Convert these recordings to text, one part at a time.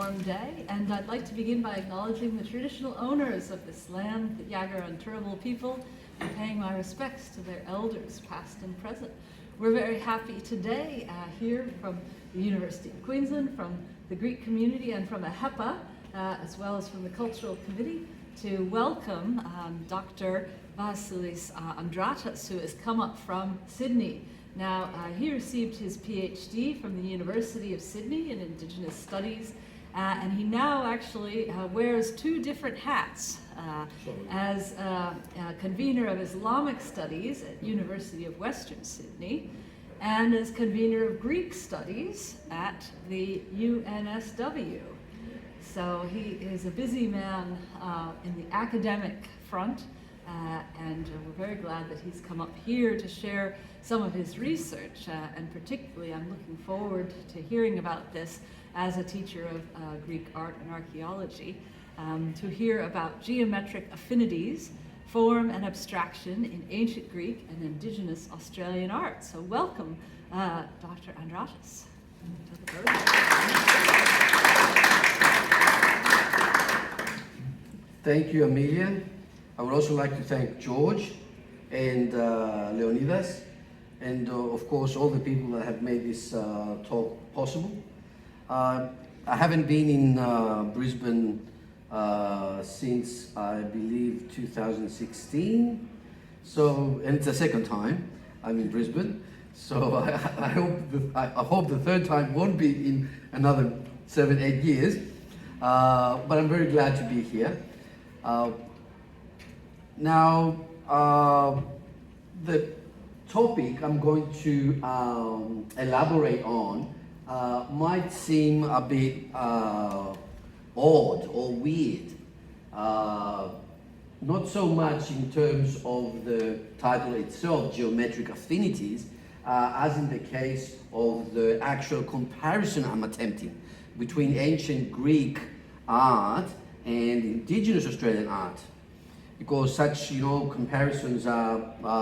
warm day, and I'd like to begin by acknowledging the traditional owners of this land, the Yagara and Turrbal people, and paying my respects to their elders, past and present. We're very happy today here from the University of Queensland, from the Greek community, and from AHEPA, as well as from the Cultural Committee, to welcome Dr. Vasilis Andratas, who has come up from Sydney. Now, he received his PhD from the University of Sydney in Indigenous Studies, and he now actually wears two different hats as convener of Islamic Studies at University of Western Sydney, and as convener of Greek Studies at the UNSW. So he is a busy man in the academic front, and we're very glad that he's come up here to share some of his research, and particularly I'm looking forward to hearing about this as a teacher of Greek art and archaeology, to hear about geometric affinities, form and abstraction in ancient Greek and Indigenous Australian art. So welcome, Dr. Andratas. Thank you, Amelia. I would also like to thank George and Leonidas, and of course all the people that have made this talk possible. I haven't been in Brisbane since I believe 2016, so, and it's the second time I'm in Brisbane, so I hope the third time won't be in another 7-8 years, but I'm very glad to be here. Now, the topic I'm going to elaborate on might seem a bit odd or weird. Not so much in terms of the title itself, Geometric Affinities, as in the case of the actual comparison I'm attempting between ancient Greek art and Indigenous Australian art. Because such, comparisons are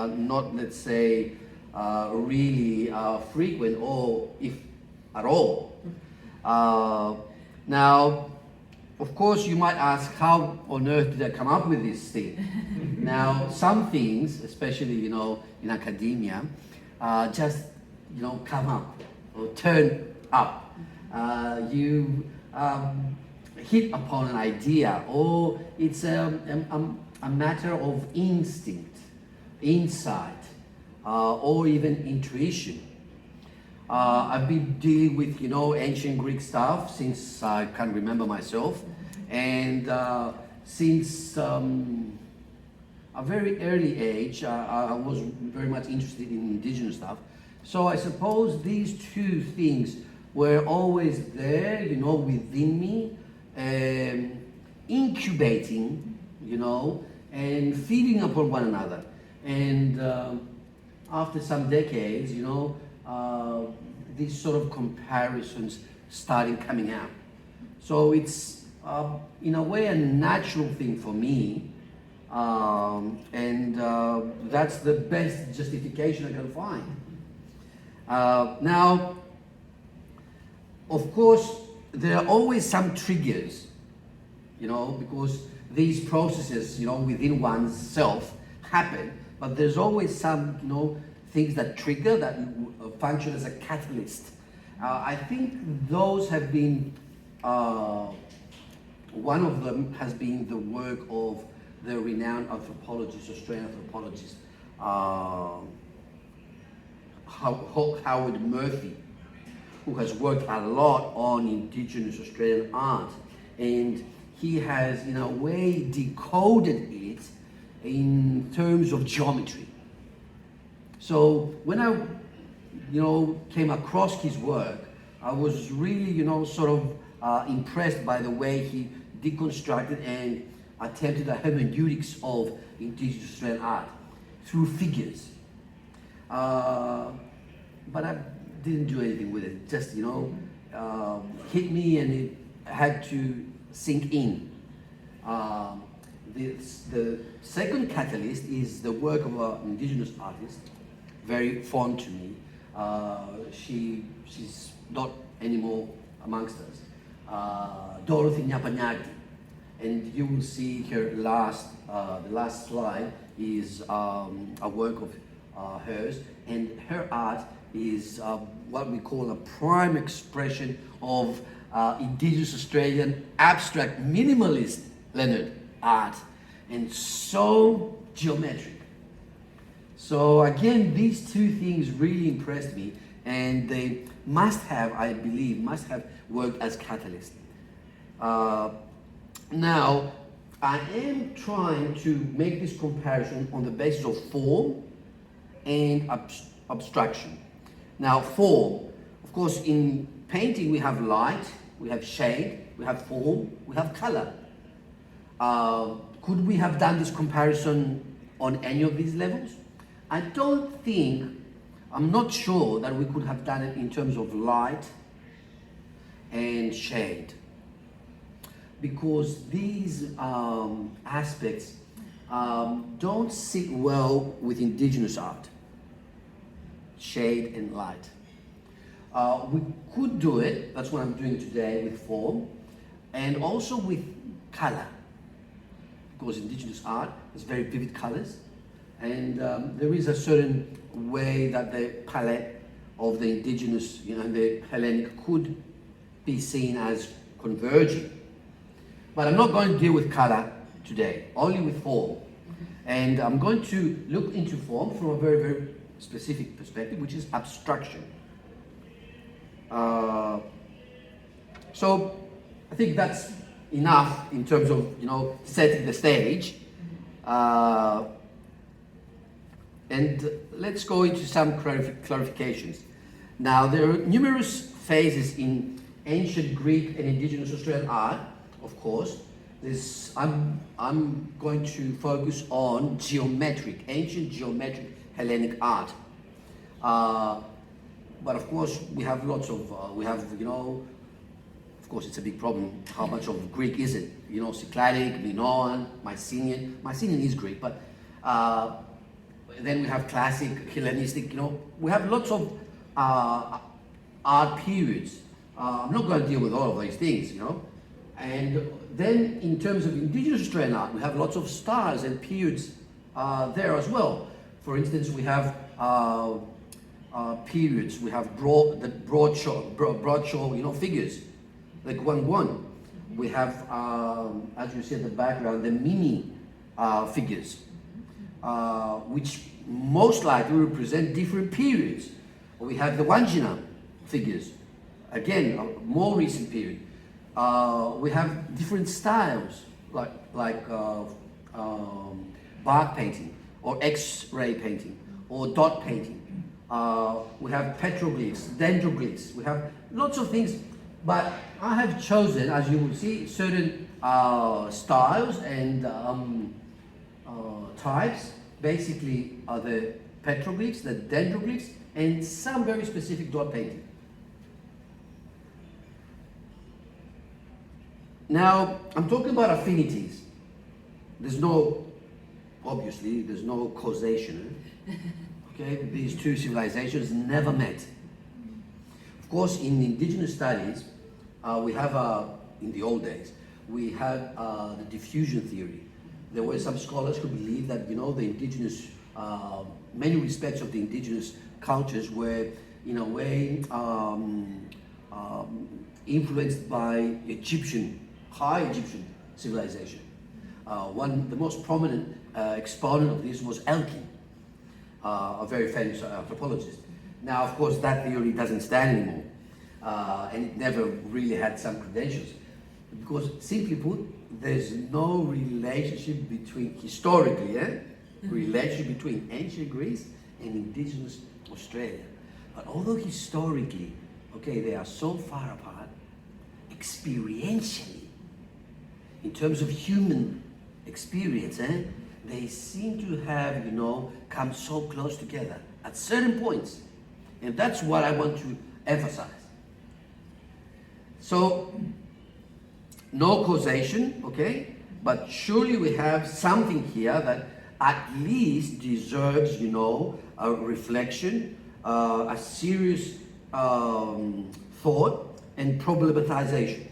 not, let's say, really frequent, or if at all. Now, of course, you might ask, how on earth did I come up with this thing? Now, some things, especially, in academia, just, come up or turn up. You hit upon an idea, or it's a matter of instinct, insight, or even intuition. I've been dealing with, ancient Greek stuff since I can remember myself, and since a very early age, I was very much interested in Indigenous stuff. So I suppose these two things were always there, within me, incubating, and feeding upon one another. And after some decades, these sort of comparisons started coming out. So it's, in a way, a natural thing for me, and that's the best justification I can find. Now, of course, there are always some triggers, because these processes, within oneself happen, but there's always some, things that trigger, that function as a catalyst. I think those have been, one of them has been the work of the renowned anthropologist, Australian anthropologist, Howard Murphy, who has worked a lot on Indigenous Australian art, and he has, in a way, decoded it in terms of geometry. So when I, came across his work, I was really, sort of impressed by the way he deconstructed and attempted a hermeneutics of Indigenous Australian art through figures. But I didn't do anything with it. Just, hit me, and it had to sink in. The second catalyst is the work of an Indigenous artist, very fond to me. She's not anymore amongst us. Dorothy Nyapanyagi. And you will see her the last slide is a work of hers, and her art is what we call a prime expression of Indigenous Australian abstract minimalist Leonard art, and so geometric. So again, these two things really impressed me, and they must have, I believe, worked as catalysts. Now, I am trying to make this comparison on the basis of form and abstraction. Now, form, of course, in painting we have light, we have shade, we have form, we have color. Could we have done this comparison on any of these levels? I'm not sure that we could have done it in terms of light and shade, because these aspects don't sit well with Indigenous art, shade and light. We could do it, that's what I'm doing today, with form, and also with color, because Indigenous art has very vivid colors, and there is a certain way that the palette of the Indigenous, and the Hellenic could be seen as converging. But I'm not going to deal with color today, only with form. And I'm going to look into form from a very, very specific perspective, which is abstraction. So I think that's enough in terms of setting the stage. And let's go into some clarifications. Now, there are numerous phases in ancient Greek and Indigenous Australian art, of course. I'm going to focus on ancient geometric Hellenic art. But of course, we have lots of, of course, it's a big problem. How much of Greek is it? Cycladic, Minoan, Mycenaean. Mycenaean is Greek, but then we have classic, Hellenistic, we have lots of art periods. I'm not going to deal with all of these things, And then in terms of Indigenous Australian art, we have lots of styles and periods there as well. For instance, we have periods. We have broadshaw, figures, like Guan. We have, as you see in the background, the mini figures, which most likely represent different periods. We have the Wangina figures, again, a more recent period. We have different styles, like bark painting, or X-ray painting, or dot painting. We have petroglyphs, dendroglyphs. We have lots of things, but I have chosen, as you will see, certain styles and types. Basically, are the petroglyphs, the dendroglyphs, and some very specific dot painting. Now, I'm talking about affinities. Obviously, there's no causation. Okay, these two civilizations never met. Of course, in Indigenous studies, we have, in the old days, we had the diffusion theory. There were some scholars who believed that, the Indigenous, many respects of the Indigenous cultures were, in a way, influenced by high Egyptian civilization. The most prominent exponent of this was Elkin, a very famous anthropologist. Now, of course, that theory doesn't stand anymore, and it never really had some credentials, because, simply put, there's no relationship between, historically, relationship between ancient Greece and Indigenous Australia. But although historically, they are so far apart, experientially, in terms of human experience, they seem to have, come so close together at certain points. And that's what I want to emphasize. So, no causation, but surely we have something here that at least deserves, a reflection, a serious thought and problematization.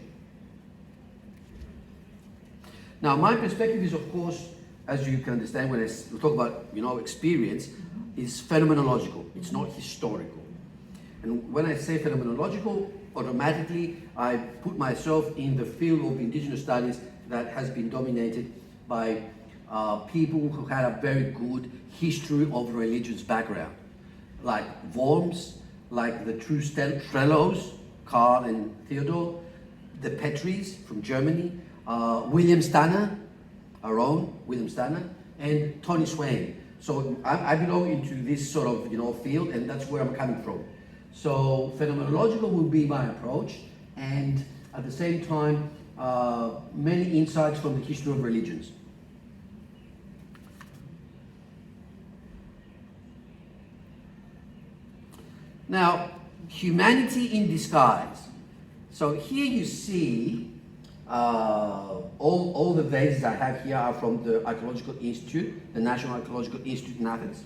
Now, my perspective is, of course, as you can understand, when I talk about, experience, is phenomenological. It's not historical. And when I say phenomenological, automatically I put myself in the field of Indigenous studies that has been dominated by people who had a very good history of religious background, like Worms, like the true Strellows, Karl and Theodor, the Petries from Germany, William Stanner, our own William Stanner, and Tony Swain. So I belong into this sort of field, and that's where I'm coming from. So phenomenological will be my approach, and at the same time, many insights from the history of religions. Now, humanity in disguise. So here you see all the vases I have here are from the Archaeological Institute, the National Archaeological Institute in Athens.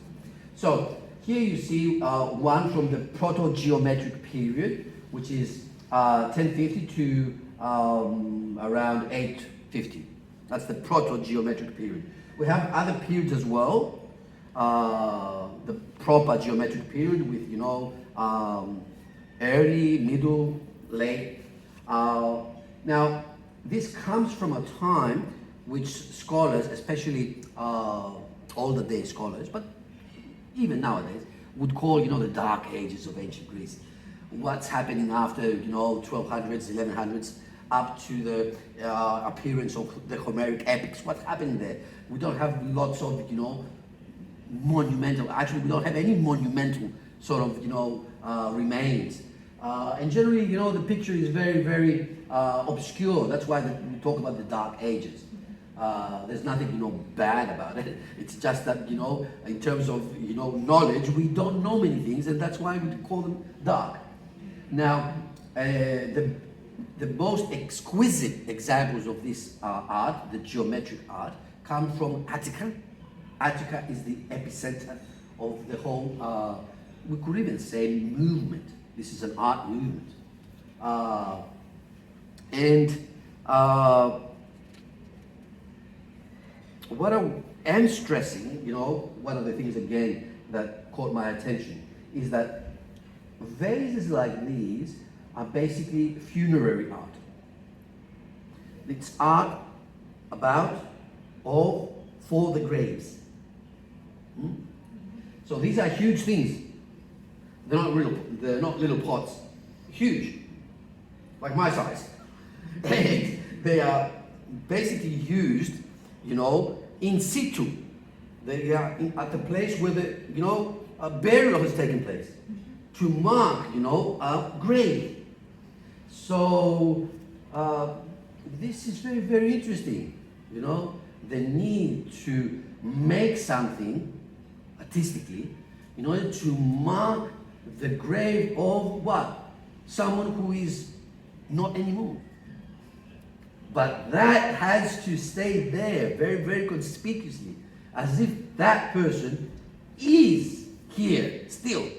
So here you see one from the proto-geometric period, which is 1050 to around 850. That's the proto-geometric period. We have other periods as well, the proper geometric period with early, middle, late. Now, this comes from a time which scholars, especially older day scholars, but even nowadays, would call the Dark Ages of ancient Greece. What's happening after 1200s, 1100s, up to the appearance of the Homeric epics? What's happening there? We don't have lots of monumental. Actually, we don't have any monumental sort of remains. And generally, the picture is very, very obscure. That's why we talk about the Dark Ages. There's nothing, bad about it. It's just that, in terms of, knowledge, we don't know many things, and that's why we call them dark. Now, the most exquisite examples of this art, the geometric art, come from Attica. Attica is the epicenter of the whole, we could even say, movement. This is an art movement. What I am stressing, one of the things again that caught my attention is that vases like these are basically funerary art. It's art about or for the graves. So these are huge things. They're not little pots. Huge, like my size. And they are basically used, in situ. They are at the place where a burial has taken place to mark, a grave. So this is very, very interesting. The need to make something artistically in order to mark the grave of what? Someone who is not anymore. But that has to stay there very, very conspicuously, as if that person is here still.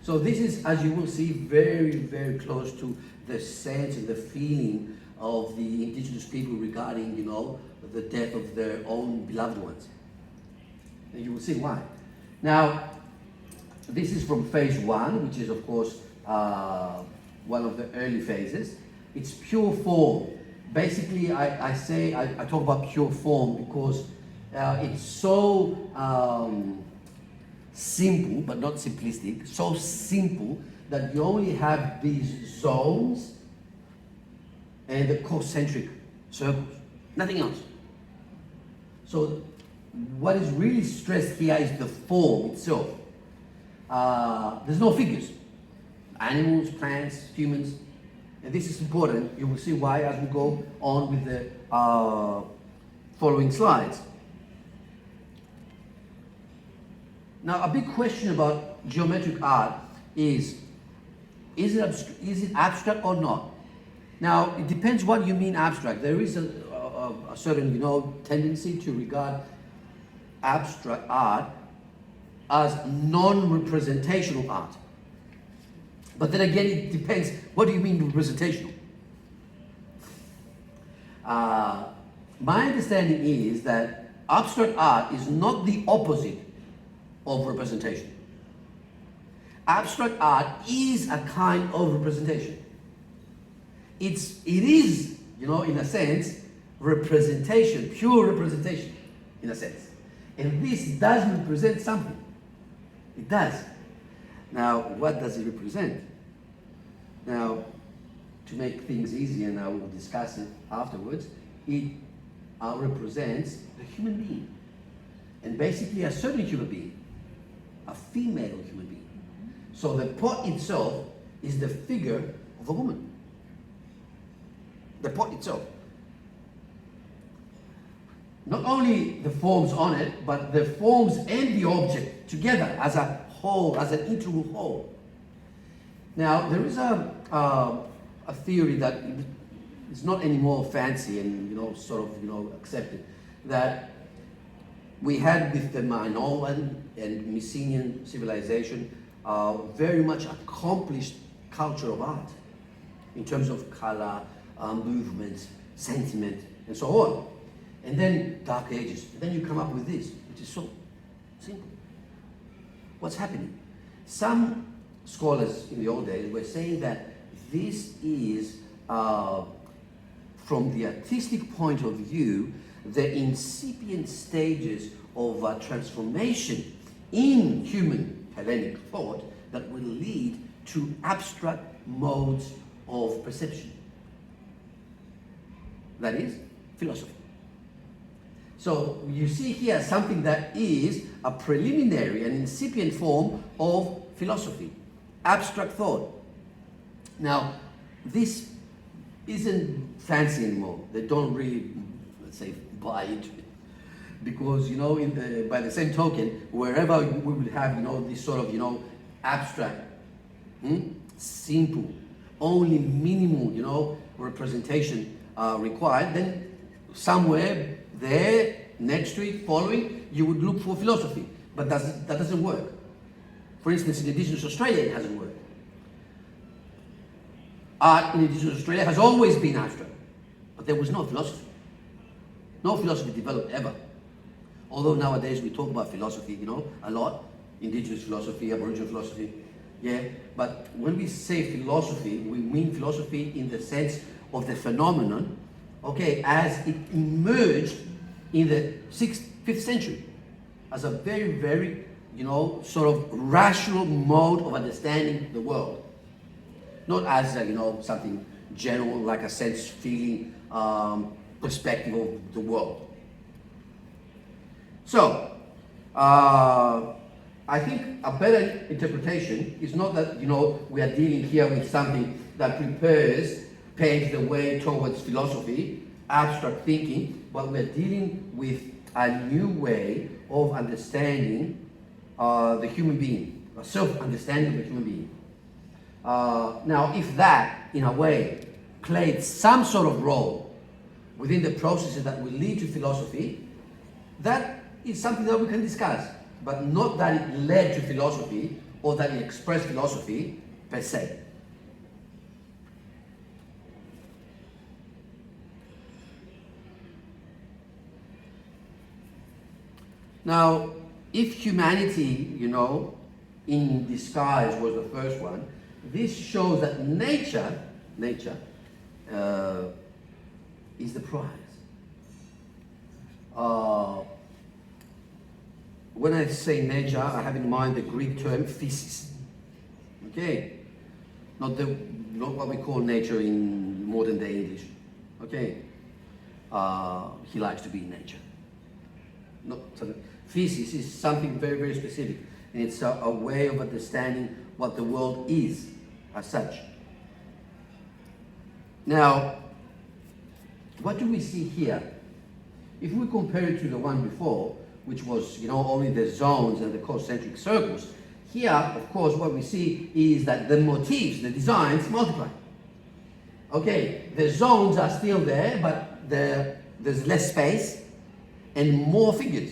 So this is, as you will see, very, very close to the sense and the feeling of the indigenous people regarding, the death of their own beloved ones. And you will see why. Now, this is from phase one, which is, of course, one of the early phases. It's pure form. Basically, I talk about pure form because it's so simple, but not simplistic, so simple that you only have these zones and the concentric circles, nothing else. So what is really stressed here is the form itself. There's no figures. Animals, plants, humans. And this is important. You will see why as we go on with the following slides. Now, a big question about geometric art is it abstract or not? Now, it depends what you mean abstract. There is a certain, tendency to regard abstract art as non-representational art. But then again, it depends. What do you mean representational? my understanding is that abstract art is not the opposite of representation. Abstract art is a kind of representation. It is, in a sense, representation, pure representation, in a sense. And this does represent something. It does. Now, what does it represent? Now, to make things easier, and I will discuss it afterwards, it represents the human being. And basically a certain human being, a female human being. So the pot itself is the figure of a woman. The pot itself. Not only the forms on it, but the forms and the object together as a whole, as an integral whole. Now, there is a theory that is not anymore fancy and accepted, that we had with the Minoan and Mycenaean civilization very much accomplished culture of art in terms of color, movement, sentiment, and so on. And then Dark Ages, and then you come up with this, which is so simple. What's happening? Some scholars in the old days were saying that this is, from the artistic point of view, the incipient stages of transformation in human Hellenic thought that will lead to abstract modes of perception. That is philosophy. So you see here something that is a preliminary, an incipient form of philosophy, abstract thought. Now, this isn't fancy anymore. They don't really, let's say, buy into it. Because, by the same token, wherever we would have, this sort of, abstract, simple, only minimal, representation required, then somewhere there, next to it, following, you would look for philosophy. But that doesn't work. For instance, in Indigenous Australia, it hasn't worked. Art in Indigenous Australia has always been abstract, but there was no philosophy. No philosophy developed ever. Although nowadays we talk about philosophy, a lot. Indigenous philosophy, Aboriginal philosophy, yeah. But when we say philosophy, we mean philosophy in the sense of the phenomenon, okay, as it emerged in the 5th century as a very, very, sort of rational mode of understanding the world. Not as, something general, like a sense, feeling, perspective of the world. So, I think a better interpretation is not that, we are dealing here with something that paves the way towards philosophy, abstract thinking, but we're dealing with a new way of understanding the human being, a self-understanding of the human being. Now, if that, in a way, played some sort of role within the processes that will lead to philosophy, that is something that we can discuss, but not that it led to philosophy or that it expressed philosophy per se. Now, if humanity, in disguise was the first one, this shows that nature is the prize. When I say nature, I have in mind the Greek term physis. Okay? Not what we call nature in modern day English. Okay? He likes to be in nature. Physis is something very, very specific. And it's a way of understanding what the world is as such. Now, what do we see here? If we compare it to the one before, which was, only the zones and the concentric circles, here, of course, what we see is that the motifs, the designs, multiply. Okay, the zones are still there, but there's less space and more figures.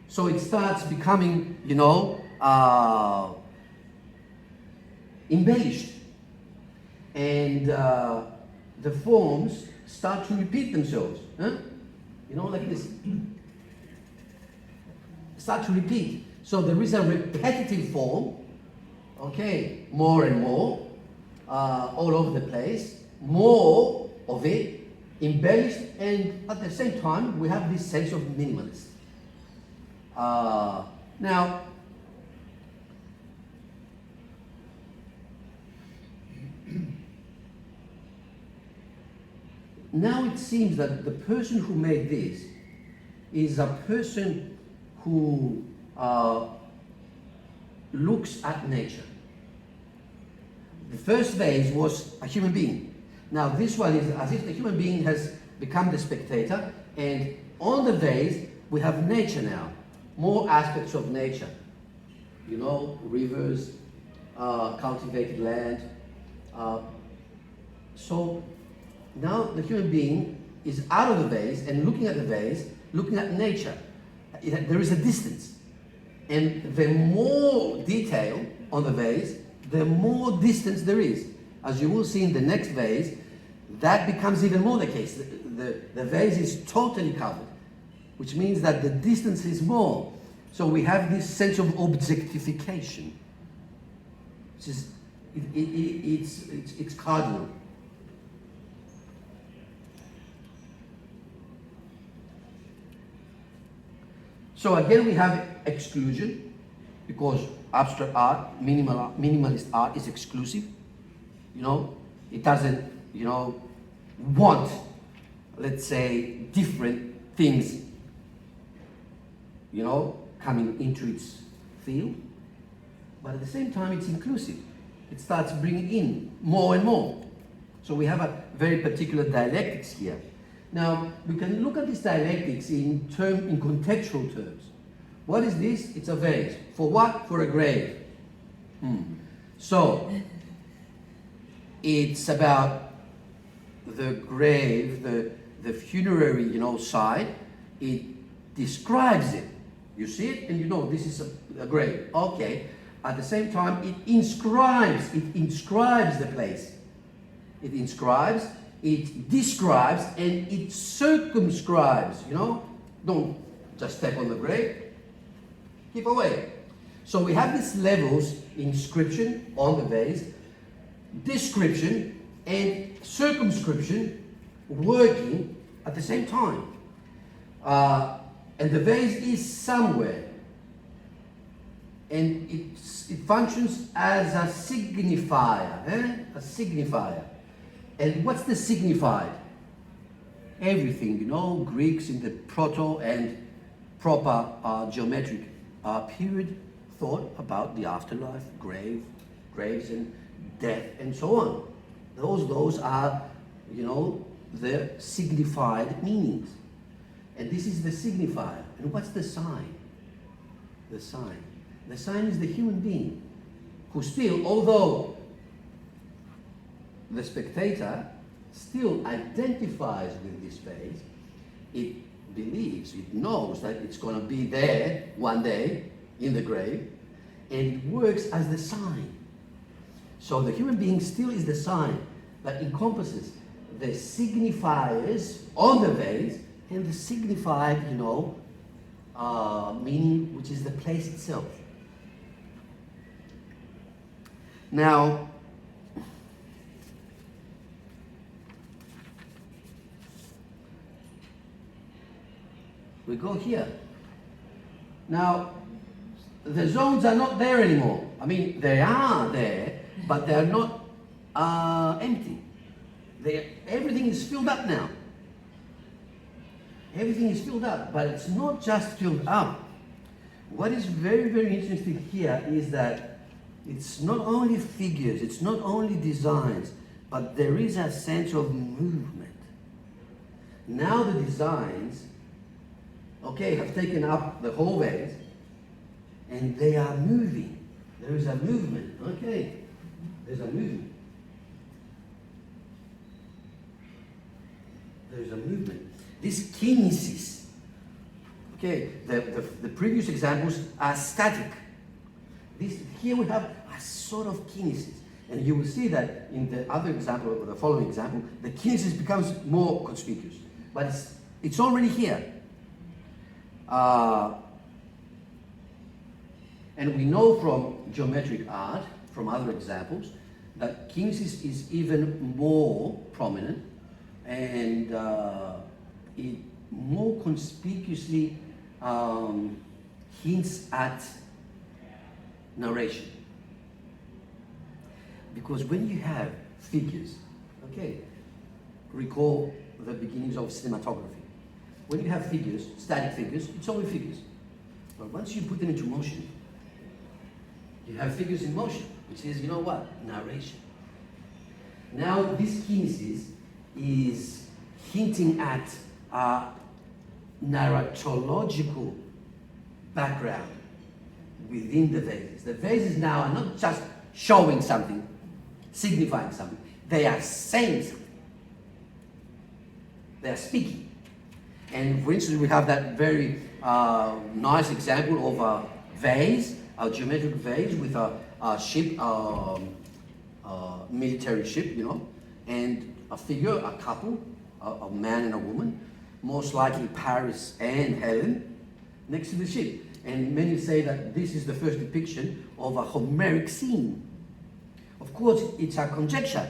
So it starts becoming, embellished. And the forms start to repeat themselves. Huh? You know, like this. Start to repeat. So there is a repetitive form, okay, more and more, all over the place, more of it, embellished, and at the same time, we have this sense of minimalist. Now, now it seems that the person who made this is a person who looks at nature. The first vase was a human being. Now this one is as if the human being has become the spectator, and on the vase we have nature now, more aspects of nature. You know, rivers, cultivated land. So now the human being is out of the vase and looking at the vase, looking at nature. There is a distance. And the more detail on the vase, the more distance there is. As you will see in the next vase, that becomes even more the case. The vase is totally covered, which means that the distance is more. So we have this sense of objectification, which is, it's cardinal. So again, we have exclusion, because abstract art, minimalist art is exclusive. You know, it doesn't, you know, want, let's say, different things, you know, coming into its field. But at the same time, it's inclusive. It starts bringing in more and more. So we have a very particular dialectics here. Now, we can look at this dialectics in contextual terms. What is this? It's a vase. For what? For a grave. So, it's about the grave, the funerary, you know, side. It describes it. You see it and you know this is a grave. Okay. At the same time, it inscribes the place. It inscribes, it describes, and it circumscribes, you know. Don't just step on the grave. Keep away. So we have these levels: inscription on the vase, description, and circumscription working at the same time. And the vase is somewhere. And it functions as a signifier, a signifier. And what's the signified? Everything, you know, Greeks in the proto and proper geometric period thought about the afterlife, graves and death and so on. Those are, you know, the signified meanings. And this is the signifier. And what's the sign? The sign. The sign is the human being, who still, although the spectator still identifies with this vase, it believes, it knows that it's going to be there one day in the grave, and it works as the sign. So the human being still is the sign that encompasses the signifiers on the vase and the signified, you know, meaning, which is the place itself. Now, we go here. Now, the zones are not there anymore. I mean, they are there, but they are not empty. Everything is filled up now. Everything is filled up, but it's not just filled up. What is very, very interesting here is that it's not only figures, it's not only designs, but there is a sense of movement. Now the designs, okay, have taken up the whole vase, and they are moving. There is a movement, okay, there's a movement. There's a movement. This kinesis, okay, the previous examples are static. Here we have a sort of kinesis. And you will see that in the other example, or the following example, the kinesis becomes more conspicuous. But It's already here. And we know from geometric art, from other examples, that kinesis is even more prominent, and it more conspicuously hints at narration. Because when you have figures, okay, recall the beginnings of cinematography. When you have figures, static figures, it's only figures. But once you put them into motion, you have figures in motion, which is, you know what? Narration. Now, this kinesis is hinting at a narratological background within the vases. The vases now are not just showing something, signifying something. They are saying something. They are speaking. And for instance, we have that very nice example of a vase, a geometric vase with a ship, military ship, you know, and a figure, a couple, a man and a woman, most likely Paris and Helen, next to the ship. And many say that this is the first depiction of a Homeric scene. Of course, it's a conjecture.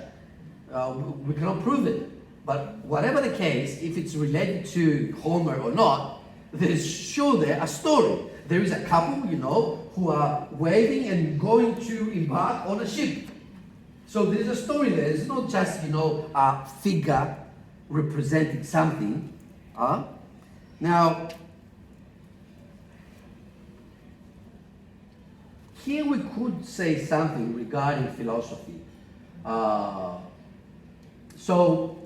We cannot prove it. But whatever the case, if it's related to Homer or not, there's sure there a story. There is a couple, you know, who are waving and going to embark on a ship. So there's a story there. It's not just, you know, a figure representing something. Now, here we could say something regarding philosophy. So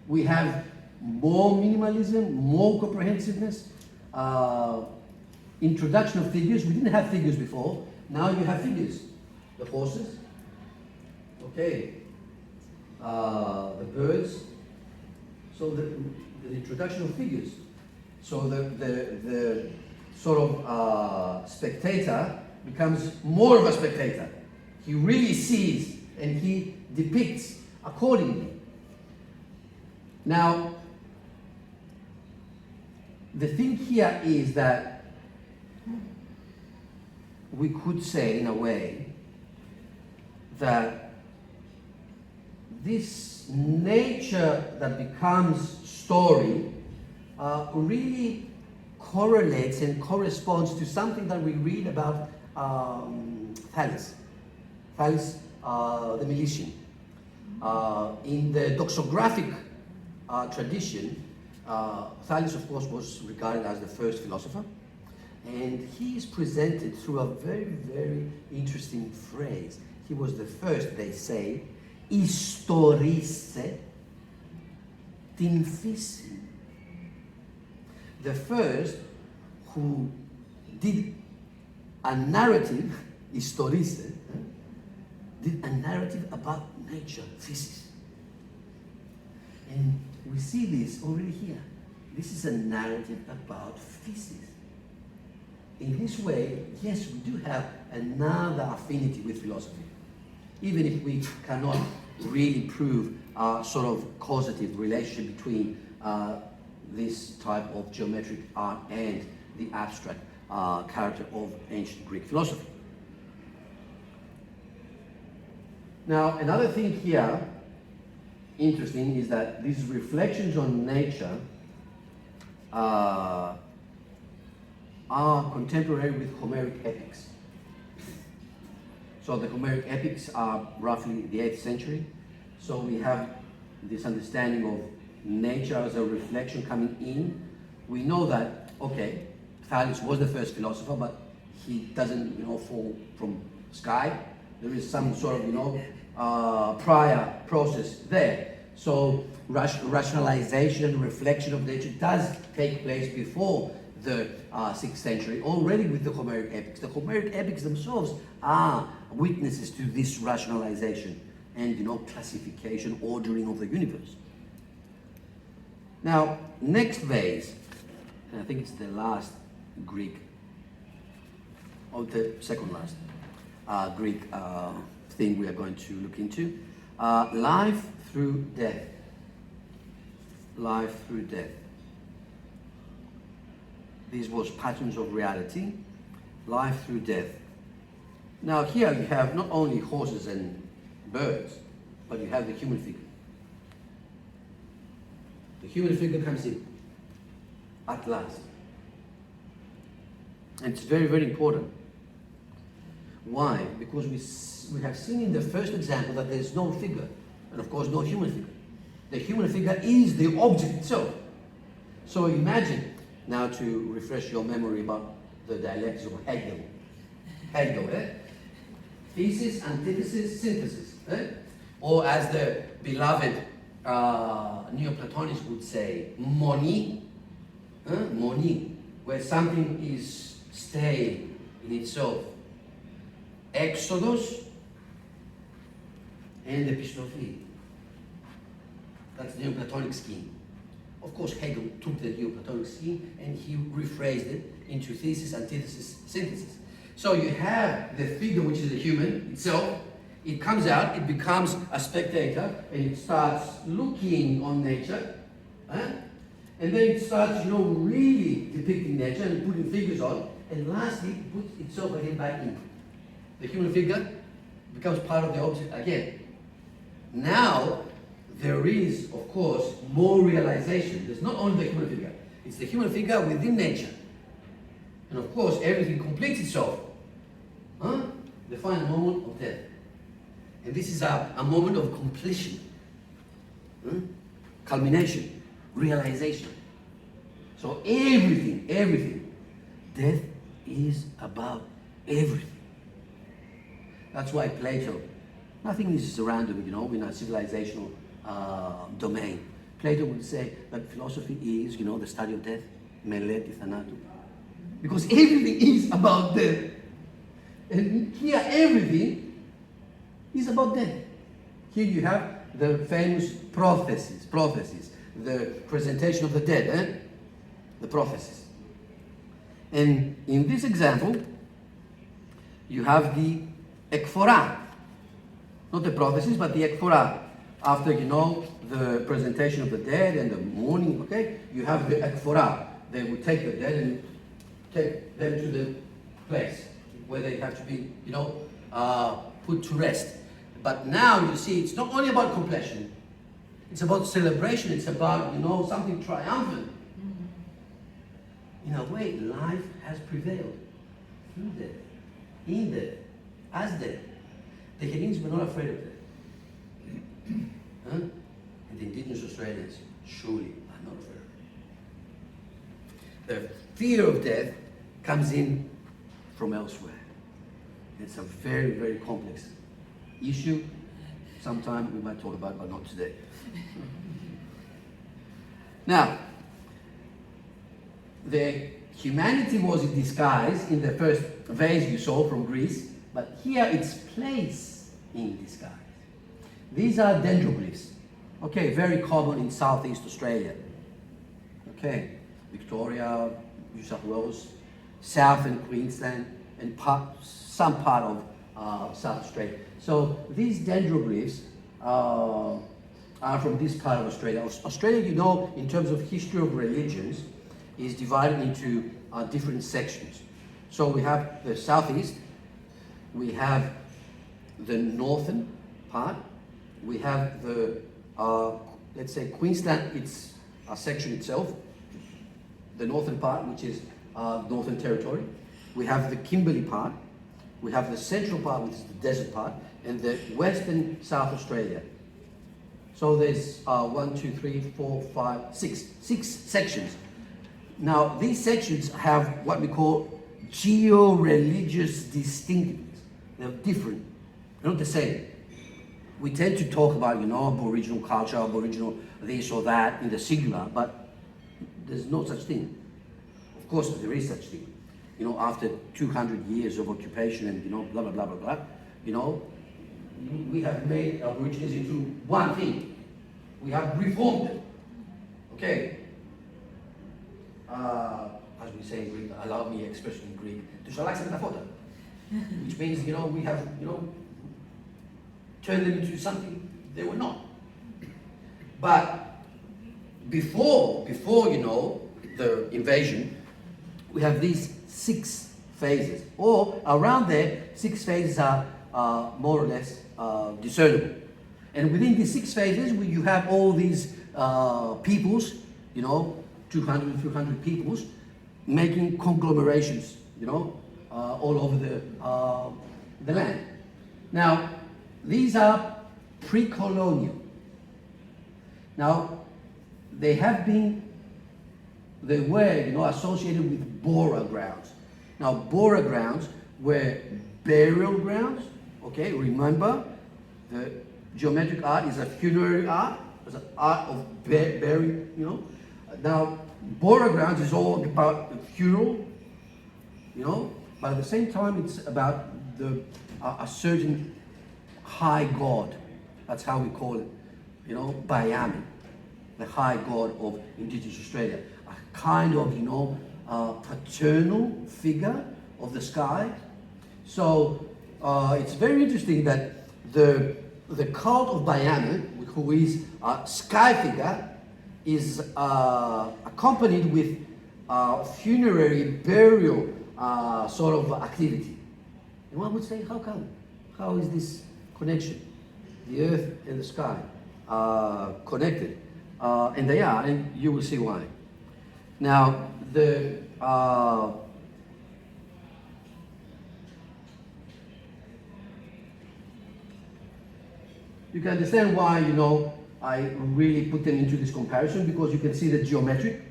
we have more minimalism, more comprehensiveness, introduction of figures. We didn't have figures before. Now you have figures. The horses, okay, the birds. So the introduction of figures. So the sort of spectator becomes more of a spectator. He really sees and he depicts accordingly. Now, the thing here is that we could say, in a way, that this nature that becomes story really correlates and corresponds to something that we read about Thales, the Milesian. In the doxographic tradition, Thales, of course, was regarded as the first philosopher, and he is presented through a very, very interesting phrase. He was the first, they say, ιστορίσε την φύση. The first who did a narrative, ιστορίσε, did a narrative about nature, physics. And we see this already here. This is a narrative about physics. In this way, yes, we do have another affinity with philosophy, even if we cannot really prove a sort of causative relationship between this type of geometric art and the abstract character of ancient Greek philosophy. Now, another thing here, interesting, is that these reflections on nature are contemporary with Homeric epics. So the Homeric epics are roughly the 8th century. So we have this understanding of nature as a reflection coming in. We know that, okay, Thales was the first philosopher, but he doesn't, you know, fall from sky. There is some sort of, prior process there. So rationalization, reflection of nature does take place before the 6th century, already with the Homeric epics. The Homeric epics themselves are witnesses to this rationalization and, you know, classification, ordering of the universe. Now, next vase, and I think it's the last Greek, or the second last Greek thing we are going to look into, life through death. life through death. These was patterns of reality, life through death. Now here you have not only horses and birds, but you have the human figure. The human figure comes in at last. And it's very, very important. Why? Because we have seen in the first example that there's no figure, and of course no human figure. The human figure is the object itself. So imagine, now to refresh your memory about the dialectics of Hegel. Hegel, eh? Thesis, antithesis, synthesis. Eh? Or as the beloved Neoplatonists would say, moni, moni, where something is staying in itself. Exodus and epistrophe. That's the Neoplatonic scheme. Of course, Hegel took the Neoplatonic scheme and he rephrased it into thesis, antithesis, synthesis. So you have the figure, which is the human itself. It comes out, it becomes a spectator, and it starts looking on nature. And then it starts, really depicting nature and putting figures on. And lastly, it puts itself again back in. The human figure becomes part of the object again. Now, there is, of course, more realization. There's not only the human figure. It's the human figure within nature. And of course, everything completes itself. The final moment of death. And this is a moment of completion. Culmination. Realization. So everything. Death is about everything. That's why Plato, nothing is random, in a civilizational domain. Plato would say that philosophy is, the study of death, meleti thanatou. Because everything is about death. And here everything is about death. Here you have the famous prophecies, the presentation of the dead, the prophecies. And in this example, you have the ekphora, not the prophecies, but the ekphora. After, the presentation of the dead and the mourning, okay, you have the ekphora. They will take the dead and take them to the place where they have to be, put to rest. But now you see, it's not only about completion. It's about celebration. It's about, something triumphant. In a way, life has prevailed through death, in death, as death. The Hellenists were not afraid of death. And the Indigenous Australians surely are not afraid of it. The fear of death comes in from elsewhere. It's a very, very complex issue. Sometime we might talk about it, but not today. Now, the humanity was in disguise in the first vase you saw from Greece, but here it's place in disguise. These are dendroglyphs, okay, very common in Southeast Australia, okay, Victoria, New South Wales, Southern Queensland, and some part of South Australia. So these dendroglyphs are from this part of Australia. Australia, in terms of history of religions, is divided into different sections. So we have the southeast, we have the northern part, we have the, let's say Queensland, it's a section itself, the northern part, which is Northern Territory. We have the Kimberley part, we have the central part, which is the desert part, and the western South Australia. So there's 6 sections. Now, these sections have what we call geo-religious distinctiveness. They're different, they're not the same. We tend to talk about, Aboriginal culture, Aboriginal this or that in the singular, but there's no such thing. Of course, there is such thing. After 200 years of occupation and, blah, blah, blah, blah, blah, we have made Aborigines into one thing. We have reformed them. Okay? As we say in Greek, allow me expression in Greek, to shalak τα φώτα, which means, we have, turned them into something they were not. But before you know, the invasion, we have these 6 phases, or around there, 6 phases are more or less discernible. And within these 6 phases, you have all these peoples, you know, 200, 300 peoples, making conglomerations, you know, all over the land. Now, these are pre-colonial. Now, they were, you know, associated with burial grounds. Now, burial grounds were burial grounds, okay? Remember, the geometric art is a funerary art. It's an art of burying, you know. Now, burial grounds is all about the funeral, you know, but at the same time, it's about a certain high god. That's how we call it, you know, Bayami, the high god of Indigenous Australia. A kind of, you know, paternal figure of the sky. So it's very interesting that the cult of Bayami, who is a sky figure, is accompanied with funerary burial sort of activity. And one would say, how come? How is this connection? The earth and the sky are connected. And they are, and you will see why. Now, you can understand why, you know, I really put them into this comparison, because you can see the geometric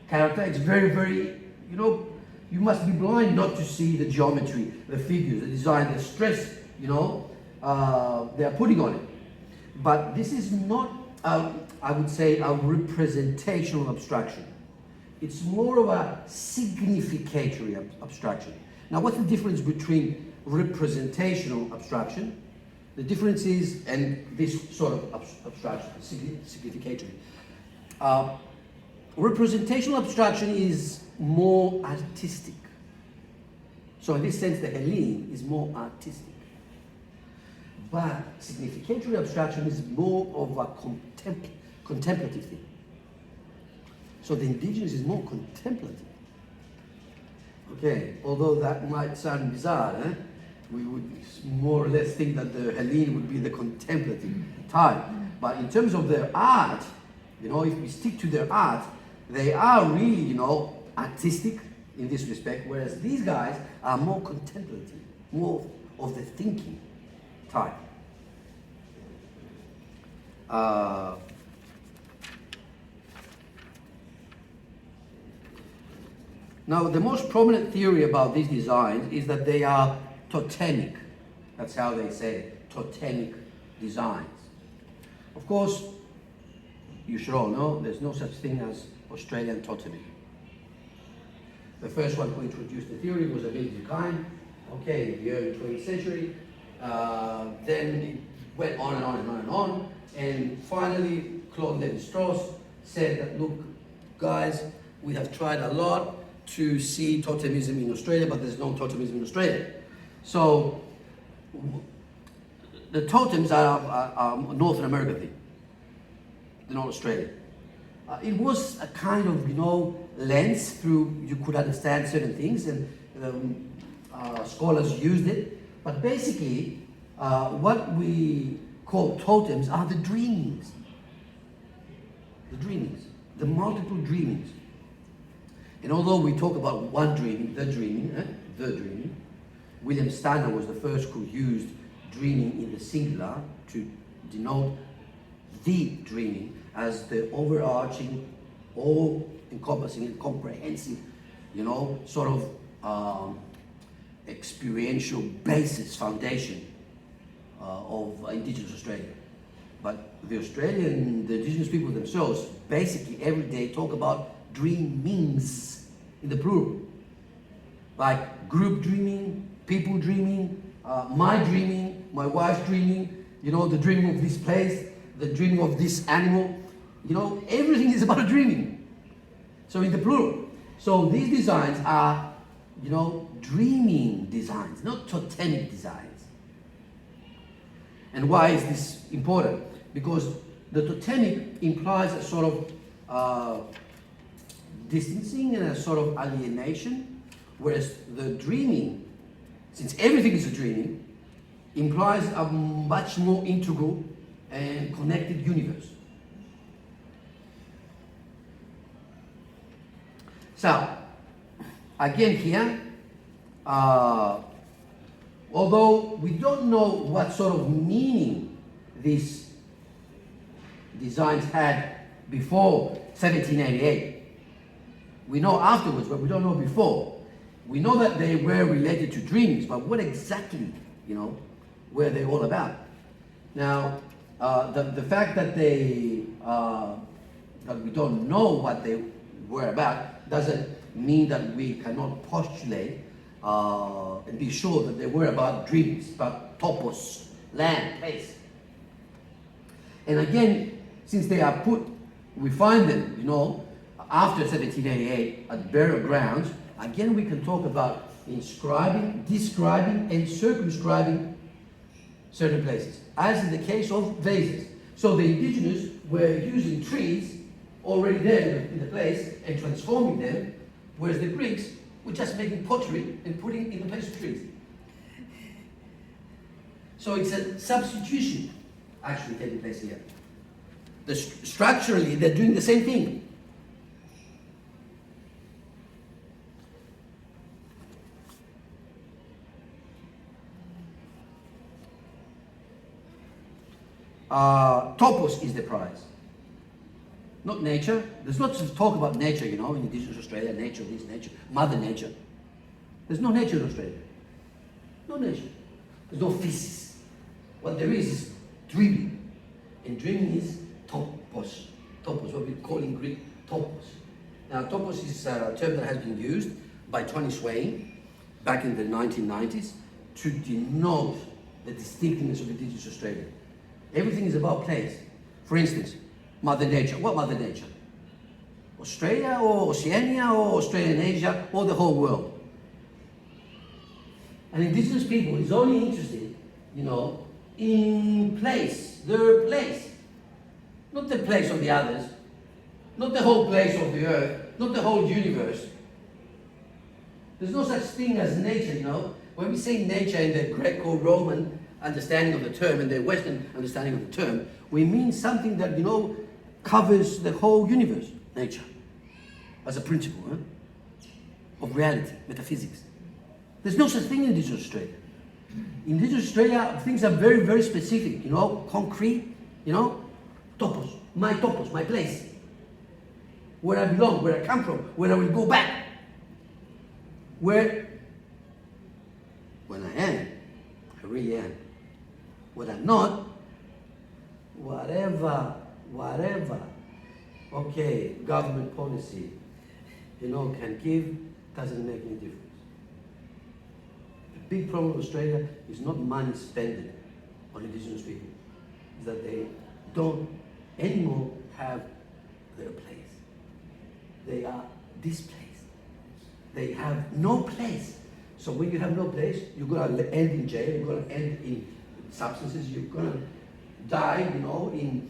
character. It's very, very, you know, you must be blind not to see the geometry, the figures, the design, the stress, you know, they are putting on it. But this is not, I would say, a representational abstraction. It's more of a significatory abstraction. Now, what's the difference between representational abstraction? The difference is, and this sort of abstraction, significatory. Representational abstraction is more artistic. So in this sense, the Hellene is more artistic. But significatory abstraction is more of a contemplative thing. So the Indigenous is more contemplative. Okay, although that might sound bizarre, we would more or less think that the Hellene would be the contemplative type. But in terms of their art, you know, if we stick to their art, they are really, you know, artistic in this respect, whereas these guys are more contemplative, more of the thinking type. Now, the most prominent theory about these designs is that they are totemic. That's how they say it, totemic designs. Of course, you should all know there's no such thing as Australian totemic. The first one who introduced the theory was Emile Durkheim, okay, in the early 20th century. Then it went on and on and on and on. And finally, Claude Lévi-Strauss said that, look, guys, we have tried a lot to see totemism in Australia, but there's no totemism in Australia. So the totems are Northern American thing. They're not Australian. It was a kind of, you know, lens through you could understand certain things, and scholars used it. But basically, what we call totems are the dreamings. The dreamings, the multiple dreamings. And although we talk about one dreaming, the dreaming, William Stanner was the first who used dreaming in the singular to denote the dreaming as the overarching, all-encompassing and comprehensive, you know, sort of experiential basis, foundation of Indigenous Australia. But the Indigenous people themselves, basically every day talk about dreamings in the plural. Like group dreaming, people dreaming, my dreaming, my wife's dreaming, you know, the dreaming of this place, the dreaming of this animal. You know, everything is about dreaming. So in the plural. So these designs are, you know, dreaming designs, not totemic designs. And why is this important? Because the totemic implies a sort of distancing and a sort of alienation, whereas the dreaming, since everything is a dreaming, implies a much more integral and connected universe. So, again here, although we don't know what sort of meaning these designs had before 1788, we know afterwards, but we don't know before. We know that they were related to dreams, but what exactly, were they all about? Now, the fact that that we don't know what they were about doesn't mean that we cannot postulate and be sure that they were about dreams, about topos, land, place. And again, since they are we find them, after 1788 at burial grounds, again we can talk about inscribing, describing, and circumscribing certain places, as in the case of vases. So the indigenous were using trees already there in the place and transforming them, whereas the Greeks were just making pottery and putting in the place of trees. So it's a substitution actually taking place here. Structurally, they're doing the same thing. Topos is the prize, not nature. There's lots of talk about nature, in Indigenous Australia, nature, this, nature, Mother Nature. There's no nature in Australia. No nature. There's no physis. What there is dreaming. And dreaming is topos. Topos, what we call in Greek topos. Now, topos is a term that has been used by Tony Swain back in the 1990s to denote the distinctiveness of Indigenous Australia. Everything is about place. For instance, Mother Nature. What Mother Nature? Australia or Oceania or Australia and Asia or the whole world? And Indigenous people is only interested, in place, their place. Not the place of the others, not the whole place of the earth, not the whole universe. There's no such thing as nature, When we say nature in the Greco-Roman understanding of the term and the Western understanding of the term, we mean something that, covers the whole universe, nature, as a principle of reality, metaphysics. There's no such thing in Indigenous Australia. In Indigenous Australia, things are very, very specific, concrete, topos, my place, where I belong, where I come from, where I will go back, when I am, I really am. When I'm not, whatever, okay, government policy, can give, doesn't make any difference. The big problem of Australia is not money spent on Indigenous people, is that they don't anymore have their place. They are displaced. They have no place. So when you have no place, you're going to end in jail, you're going to end in substances, you're going to die, in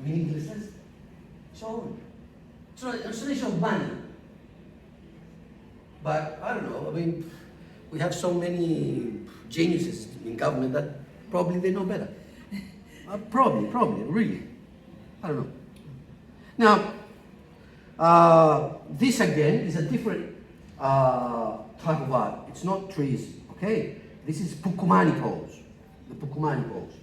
meaninglessness, so on. It's an issue of money. But I don't know, we have so many geniuses in government that probably they know better. Probably, really. I don't know. Now, this again is a different type of art. It's not trees, okay? This is Pukumani poles, the Pukumani poles.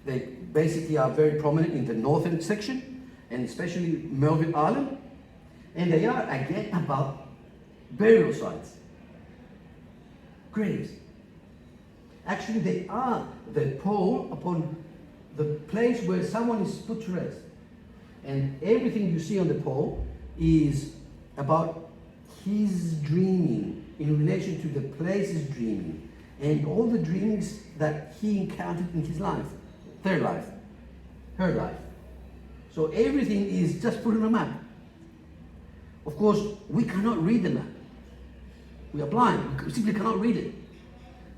They basically are very prominent in the northern section, and especially Melville Island. And they are, again, about burial sites, graves. Actually, they are the pole upon the place where someone is put to rest. And everything you see on the pole is about his dreaming in relation to the place's dreaming and all the dreams that he encountered in his life, their life, her life. So everything is just put on a map. Of course, we cannot read the map. We are blind. We simply cannot read it.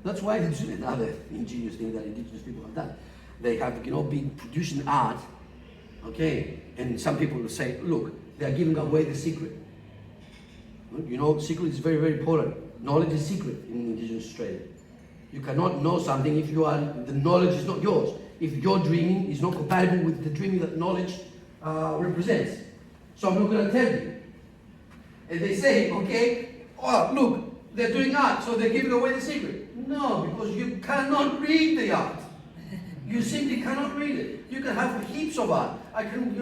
That's why there's another ingenious thing that Indigenous people have done. They have, been producing art Okay, and some people will say, look, they are giving away the secret. You know, secret is very, very important. Knowledge is secret in Indigenous Australia. You cannot know something if the knowledge is not yours. If your dreaming is not compatible with the dreaming that knowledge represents. So I'm not going to tell you. And they say, okay, oh, look, they're doing art, so they're giving away the secret. No, because you cannot read the art. You simply cannot read it. You can have heaps of art. I can,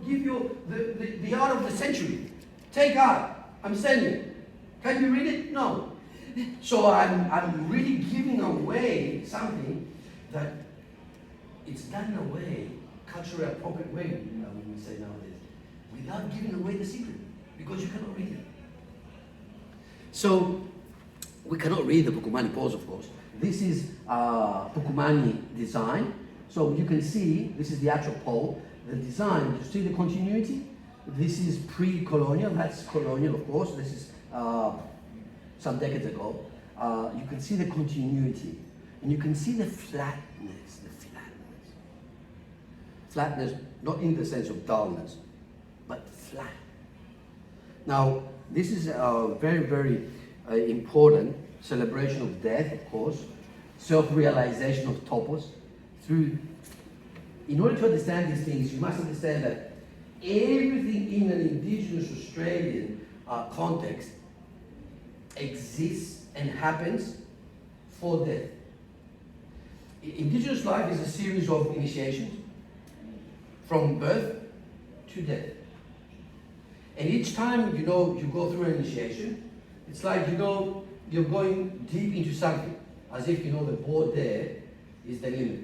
give you the art of the century. Take art. I'm sending it. Can you read it? No. So I'm really giving away something that it's done in a way, culturally appropriate way, when we say nowadays, without giving away the secret, because you cannot read it. So we cannot read the Pukumani pose, of course. This is Pukumani design. So you can see, this is the actual pole. The design, you see the continuity? This is pre-colonial, that's colonial, of course. This is some decades ago. You can see the continuity. And you can see the flatness, Flatness, not in the sense of dullness, but flat. Now, this is a very, very important celebration of death, of course, self-realization of topos. In order to understand these things, you must understand that everything in an Indigenous Australian context exists and happens for death. Indigenous life is a series of initiations from birth to death. And each time, you go through an initiation, it's like, you're going deep into something, as if, the board there is the limit.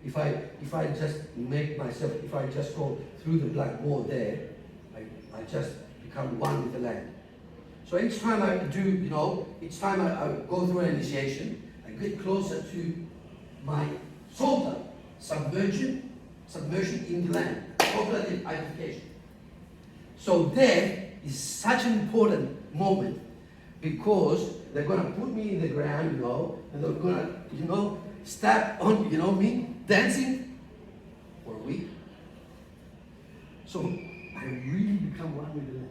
If I just if I just go through the black board there, I just become one with the land. So each time I do, each time I go through an initiation, I get closer to my soul submersion in the land, total identification. So death is such an important moment because they're going to put me in the ground, and they're going to, start on, me dancing for a week. So I really become one with the land.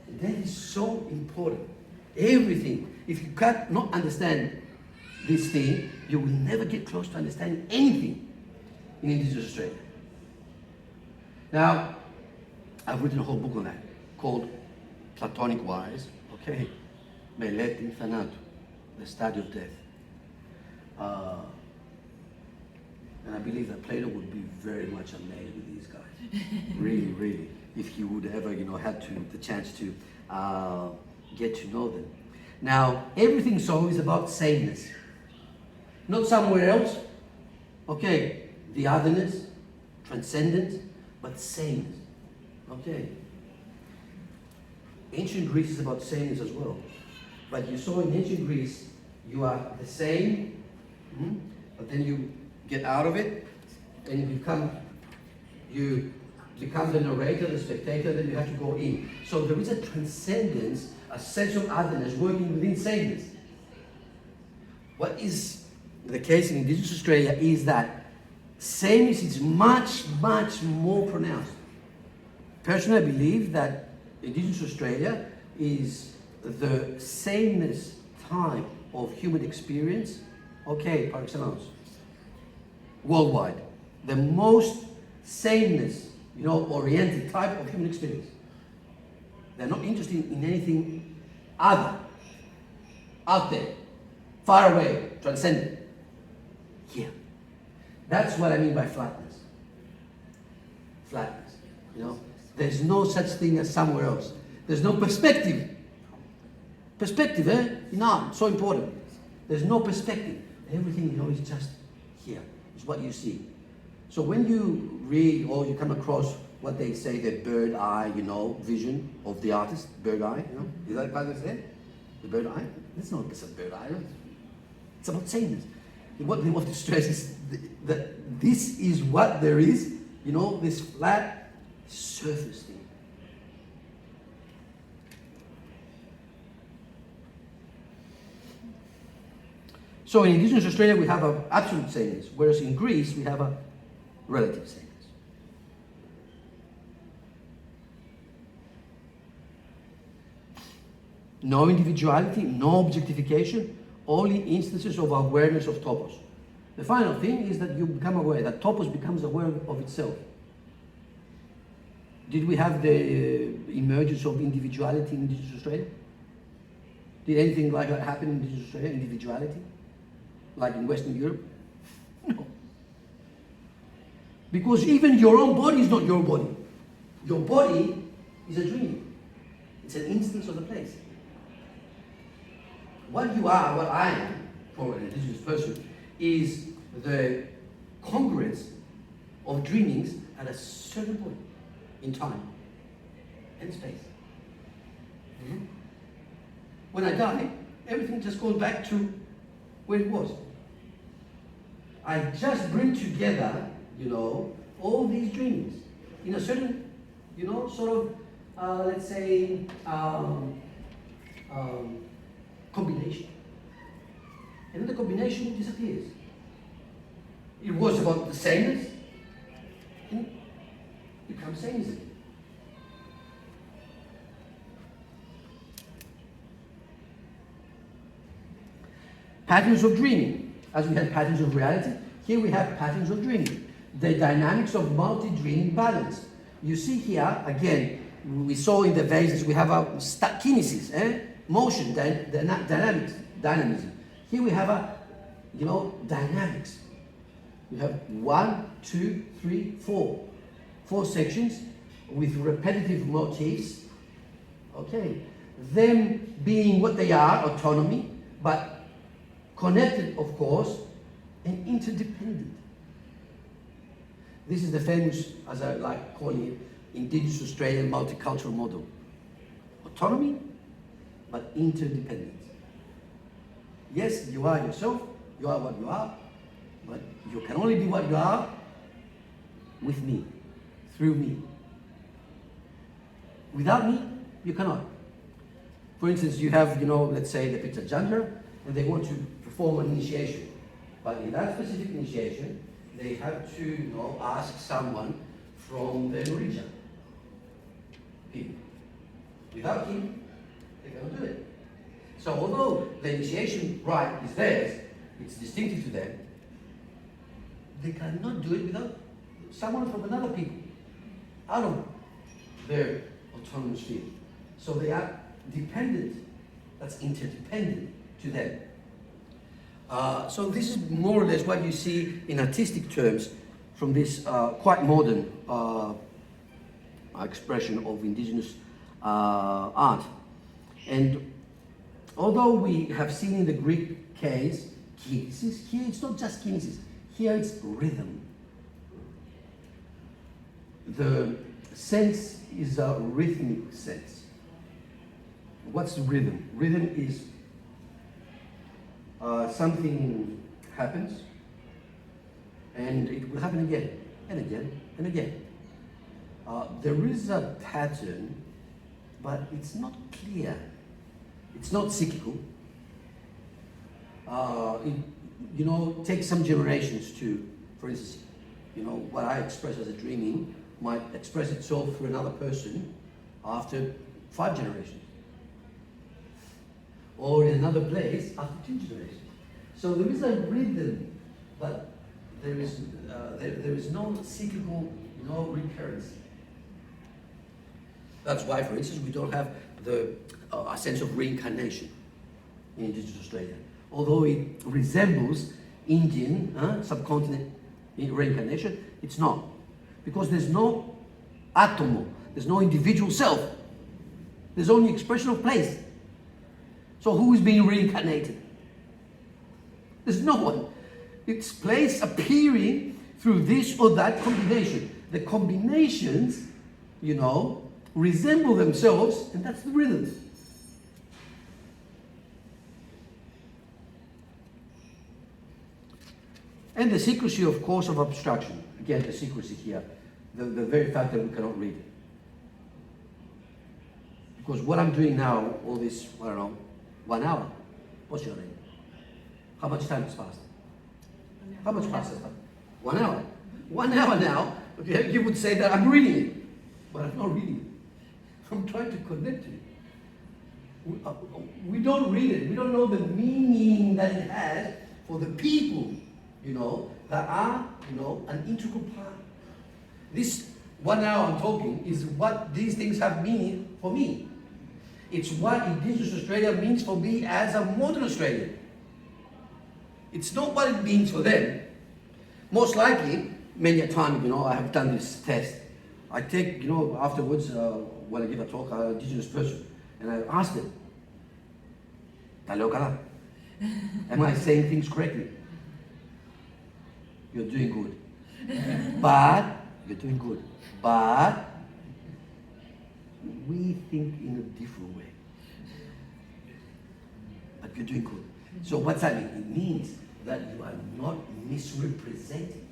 And that is so important. Everything. If you cannot understand this thing, you will never get close to understanding anything in Indigenous Australia. Now, I've written a whole book on that called Platonic Wise, okay? Melet Infanato, the study of death. And I believe that Plato would be very much amazed with these guys. Really, really. If he would ever, had the chance to get to know them. Now, everything so is about sameness. Not somewhere else. Okay, the otherness, transcendence, but sameness. Okay. Ancient Greece is about sameness as well. But you saw in ancient Greece, you are the same, but then you get out of it, and you become the narrator, the spectator, then you have to go in. So there is a transcendence, a sense of otherness working within sameness. What is the case in Indigenous Australia is that sameness is much, much more pronounced. Personally, I believe that Indigenous Australia is the sameness type of human experience, okay, par excellence, worldwide. The most sameness, oriented type of human experience. They're not interested in anything other, out there, far away, transcendent. Here. That's what I mean by flatness. Flatness, There's no such thing as somewhere else. There's no perspective. Perspective, so important. There's no perspective. Everything, is just here. It's what you see. So when you read or you come across what they say, the bird eye, vision of the artist, bird eye, is that what they say? The bird eye? It's not just a bird eye. It's about sameness. And what they want to stress is that this is what there is, this flat surface thing. So in Indigenous Australia, we have an absolute sameness, whereas in Greece, we have a relative sameness. No individuality, no objectification, only instances of awareness of topos. The final thing is that you become aware, that topos becomes aware of itself. Did we have the emergence of individuality in Indigenous Australia? Did anything like that happen in Indigenous Australia, individuality? Like in Western Europe? No. Because even your own body is not your body. Your body is a dream. It's an instance of the place. What you are, what I am, for an Indigenous person, is the congruence of dreamings at a certain point in time and space. Mm-hmm. When I die, everything just goes back to where it was. I just bring together, all these dreams in a certain, sort of, let's say, combination. And then the combination disappears. It was about the sameness, and it becomes sameness again. Patterns of dreaming. As we had patterns of reality, here we have patterns of dreaming. The dynamics of multi-dreaming balance. You see here, again, we saw in the vases, we have a kinesis, motion, dynamics, dynamism. Here we have a, dynamics. We have 1, 2, 3, 4. 4 sections with repetitive motifs. Okay. Them being what they are, autonomy, but connected, of course, and interdependent. This is the famous, as I like calling it, Indigenous Australian multicultural model. Autonomy, but interdependence. Yes, you are yourself, you are what you are, but you can only be what you are with me, through me. Without me, you cannot. For instance, you have, let's say the Pitza Jandra, and they want to perform an initiation. But in that specific initiation, they have to, ask someone from the region. People. Without him, they cannot do it. So although the initiation rite is theirs, it's distinctive to them, they cannot do it without someone from another people, out of their autonomous field. So they are dependent, that's interdependent to them. So this is more or less what you see in artistic terms from this quite modern expression of Indigenous art. And although we have seen in the Greek case kinesis, here it's not just kinesis, here it's rhythm. The sense is a rhythmic sense. What's rhythm? Rhythm is something happens, and it will happen again, and again, and again. There is a pattern, but it's not clear. It's not cyclical. It takes some generations to, for instance, what I express as a dreaming might express itself through another person after 5 generations. Or in another place after 2 generations. So there is a rhythm, but there is no cyclical, recurrence. That's why, for instance, we don't have a sense of reincarnation in Indigenous Australia. Although it resembles Indian subcontinent reincarnation, it's not. Because there's no atomo, there's no individual self. There's only expression of place. So who is being reincarnated? There's no one. It's place appearing through this or that combination. The combinations, resemble themselves, and that's the rhythm. And the secrecy, of course, of abstraction. Again, the secrecy here. The very fact that we cannot read it. Because what I'm doing now, all this, 1 hour. What's your name? How much time has passed? How much passed? 1 hour. 1 hour now, okay, you would say that I'm reading it. But I'm not reading it. I'm trying to connect to it. We don't read it. We don't know the meaning that it has for the people, that are, an integral part. This 1 hour I'm talking is what these things have meaning for me. It's what Indigenous Australia means for me as a modern Australian. It's not what it means for them. Most likely, many a time, I have done this test. I take, afterwards, when I give a talk, an Indigenous person, and I ask them, "Taleo kala? Am I saying things correctly? You're doing good. But, you're doing good. But, we think in a different way. But you're doing good." So what's that mean? It means that you are not misrepresenting.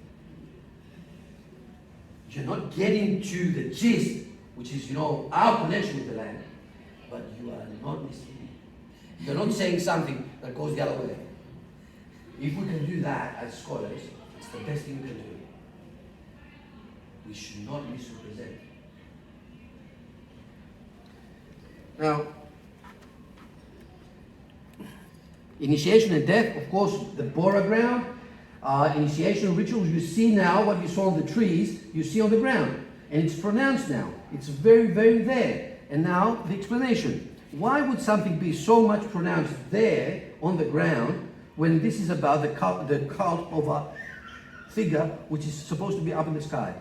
You're not getting to the gist, which is, our connection with the land, but you are not misleading. You're not saying something that goes the other way. If we can do that as scholars, it's the best thing we can do. We should not misrepresent. Now, initiation and death, of course, the Bora ground. Initiation rituals, you see now what you saw on the trees, you see on the ground. And it's pronounced now. It's very, very there. And now, the explanation. Why would something be so much pronounced there on the ground when this is about the cult of a figure which is supposed to be up in the sky?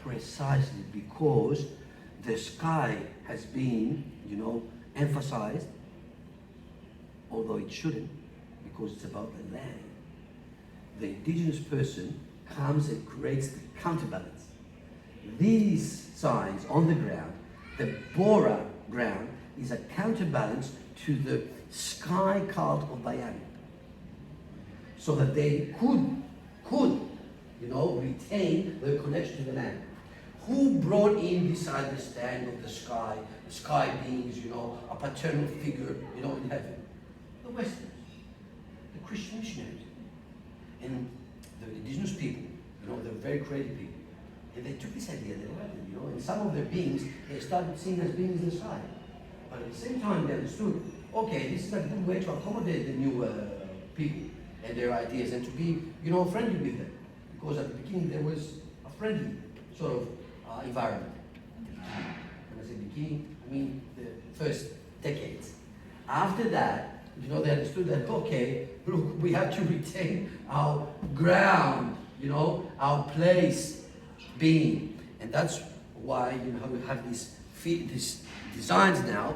Precisely because the sky has been, emphasized, although it shouldn't, because it's about the land. The Indigenous person comes and creates the counterbalance. These signs on the ground, the Bora ground, is a counterbalance to the sky cult of Bayani. So that they could, retain their connection to the land. Who brought in this understanding of the sky being, a paternal figure, in heaven? The Westerners, the Christian missionaries. And the Indigenous people, they're very creative people. And they took this idea, they left it, and some of their beings, they started seeing as beings in the sky. But at the same time, they understood, okay, this is a good way to accommodate the new people and their ideas and to be, friendly with them. Because at the beginning, there was a friendly sort of environment. When I say beginning, I mean the first decades. After that, they understood that, okay, look, we have to retain our ground, our place being. And that's why, we have these designs now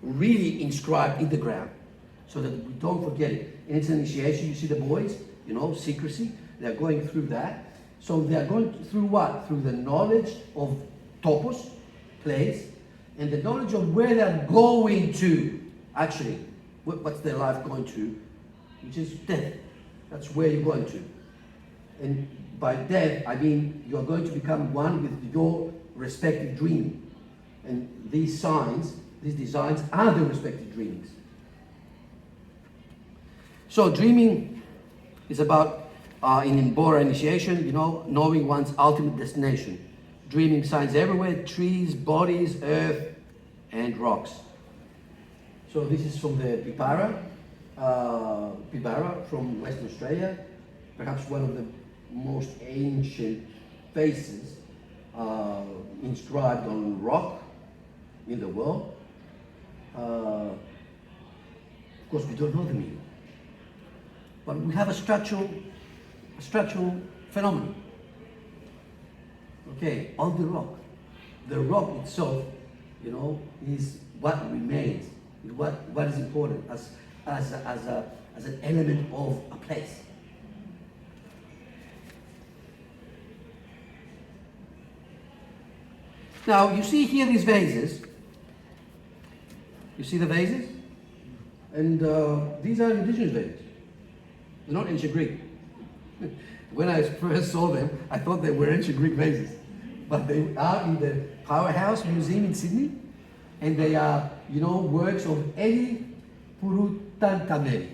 really inscribed in the ground so that we don't forget it. And it's an initiation. You see the boys, secrecy. They're going through that. So they're going through what? Through the knowledge of topos, place, and the knowledge of where they're going to, actually. What's their life going to? Which is death. That's where you're going to. And by death, I mean you're going to become one with your respective dream. And these signs, these designs are the respective dreams. So dreaming is about, in Bora initiation, knowing one's ultimate destination. Dreaming signs everywhere, trees, bodies, earth, and rocks. So this is from the Pipara from Western Australia, perhaps one of the most ancient faces inscribed on rock in the world. Of course, we don't know the meaning, but we have a structural phenomenon. Okay, on the rock. The rock itself, is what remains. What is important as an element of a place. Now you see here these vases. You see the vases, and these are Indigenous vases. They're not ancient Greek. When I first saw them, I thought they were ancient Greek vases, but they are in the Powerhouse Museum in Sydney. And they are, works of Eli Purutantameri,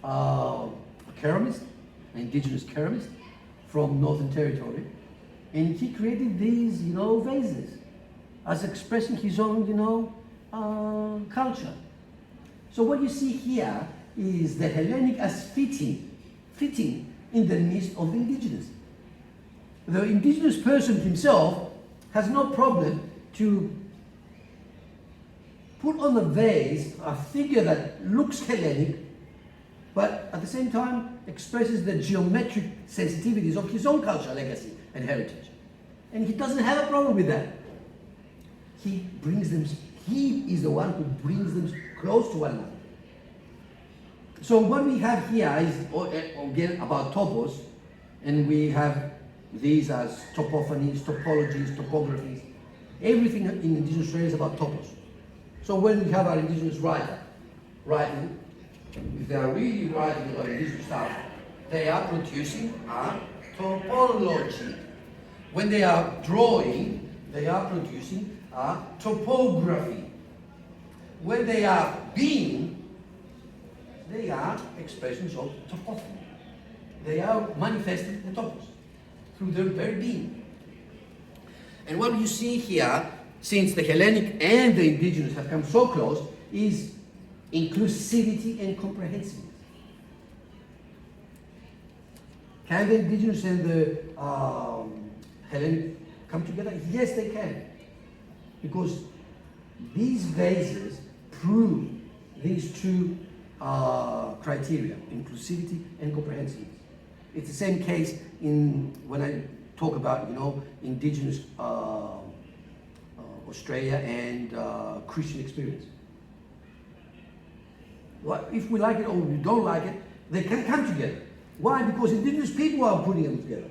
a ceramist, an Indigenous ceramist from Northern Territory. And he created these, vases as expressing his own, culture. So what you see here is the Hellenic as fitting in the midst of the indigenous. The indigenous person himself has no problem to put on the vase a figure that looks Hellenic, but at the same time expresses the geometric sensitivities of his own culture, legacy, and heritage. And he doesn't have a problem with that. He is the one who brings them close to one another. So what we have here is, again, about topos, and we have these as topophanies, topologies, topographies. Everything in Indigenous Australia is about topos. So when we have our Indigenous writer writing, if they are really writing about Indigenous stuff, they are producing a topology. When they are drawing, they are producing a topography. When they are being, they are expressions of topophany. They are manifesting the topos through their very being. And what you see here, since the Hellenic and the Indigenous have come so close, is inclusivity and comprehensiveness. Can the Indigenous and the Hellenic come together? Yes, they can. Because these vases prove these two criteria, inclusivity and comprehensiveness. It's the same case when I talk about, Indigenous Australia and Christian experience. Well, if we like it or we don't like it, they can come together. Why? Because Indigenous people are putting them together.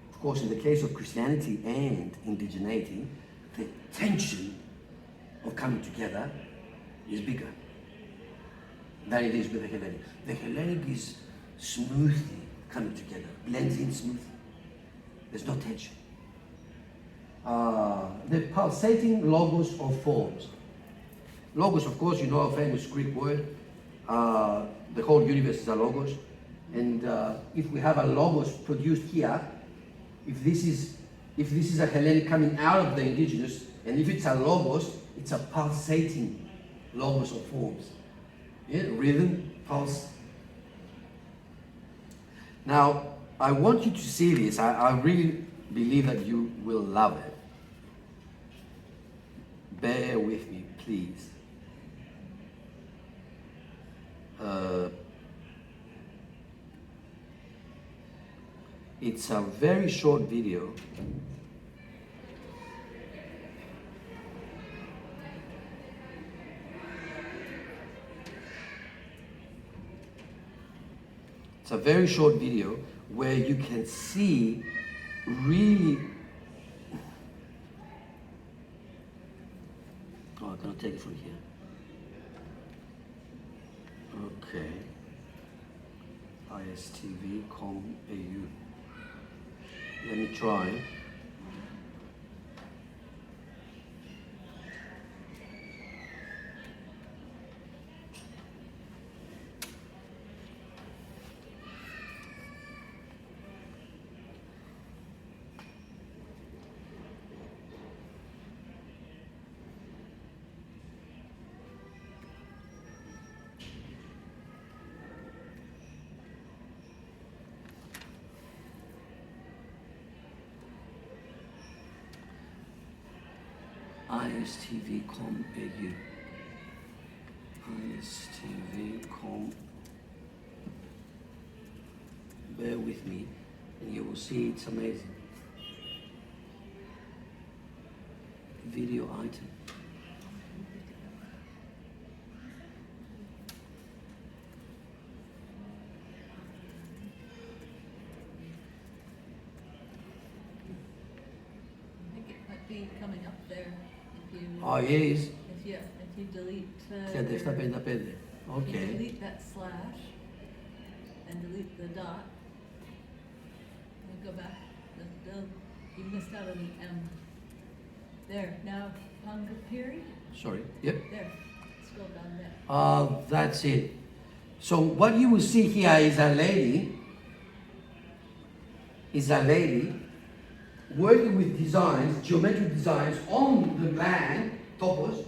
Of course, in the case of Christianity and indigeneity, the tension of coming together is bigger than it is with the Hellenic. The Hellenic is smoothly coming together, blends in smoothly. There's no tension. The pulsating logos of forms. Logos, of course, a famous Greek word. The whole universe is a logos. And if we have a logos produced here, if this is a Hellenic coming out of the Indigenous, and if it's a logos, it's a pulsating logos of forms. Yeah? Rhythm, pulse. Now, I want you to see this. I really believe that you will love it. Bear with me, please. It's a very short video. It's a very short video where you can see really. Oh, I'm gonna take it from here. Okay. ISTV.com.au. Let me try. ISTV.com.au. ISTV.com. Bear with me and you will see it's amazing. Video item. I think it might be coming up there if you. Oh, it is. If you delete. 755. If you Okay. delete that slash and delete the dot, and go back. You missed out on the M. There. Now Pangapiri. Sorry. Yep. There. Scroll down there. That's it. So what you will see here is a lady working with designs, geometric designs on the land topos,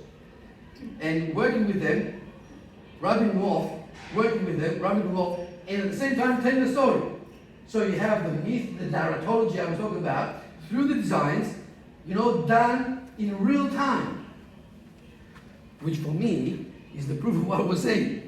and working with them, rubbing them off, working with them, rubbing them off, and at the same time telling the story. So you have the myth, the narratology I was talking about, through the designs, done in real time. Which for me is the proof of what I was saying.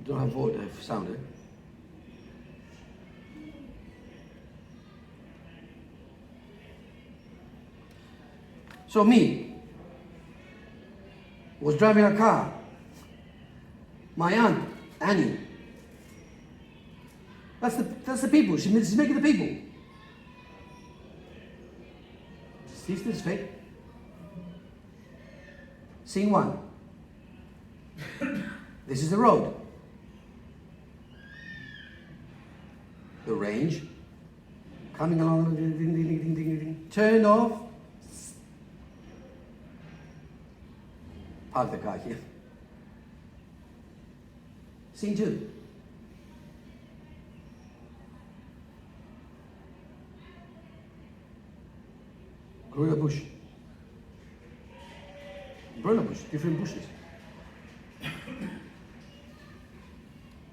Don't have voice, I have sound, eh? So me was driving a car. My aunt, Annie. That's the people. She's making the people. Sister's fake. Scene one. This is the road. The range. Coming along, ding, ding, ding, ding, ding, ding. Turn off. Park the car here. Scene two. Growing a bush. Growing a bush, different bushes.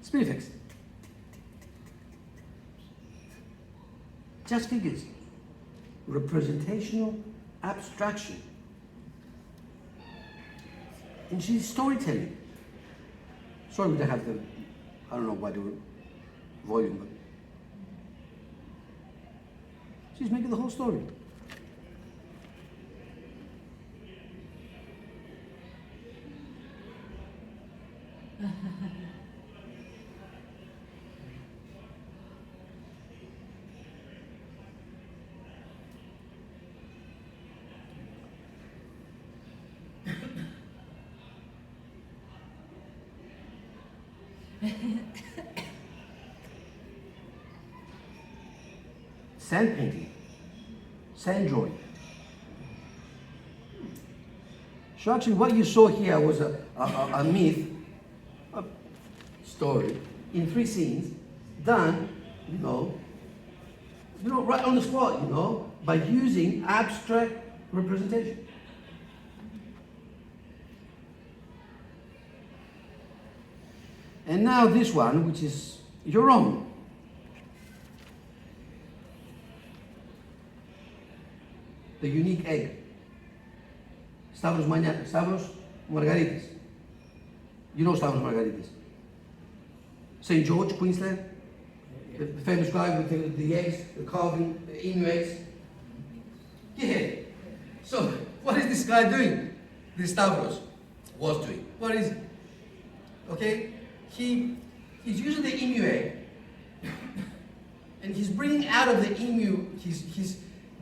Speed effects. Just figures. Representational abstraction. And she's storytelling. Sorry we don't have the, I don't know why the volume, but she's making the whole story. Sand painting, sand drawing. So actually what you saw here was a myth, a story, in 3 scenes, done, right on the spot, by using abstract representation. And now this one, which is your own. The unique egg. Stavros Margaritis. You know Stavros Margaritis. St. George, Queensland. The famous guy with the eggs, the carving, the Inu eggs. Yeah. So, what is this guy doing? This Stavros was doing. What is it? Okay? He's using the emu egg, and he's bringing out of the emu, he's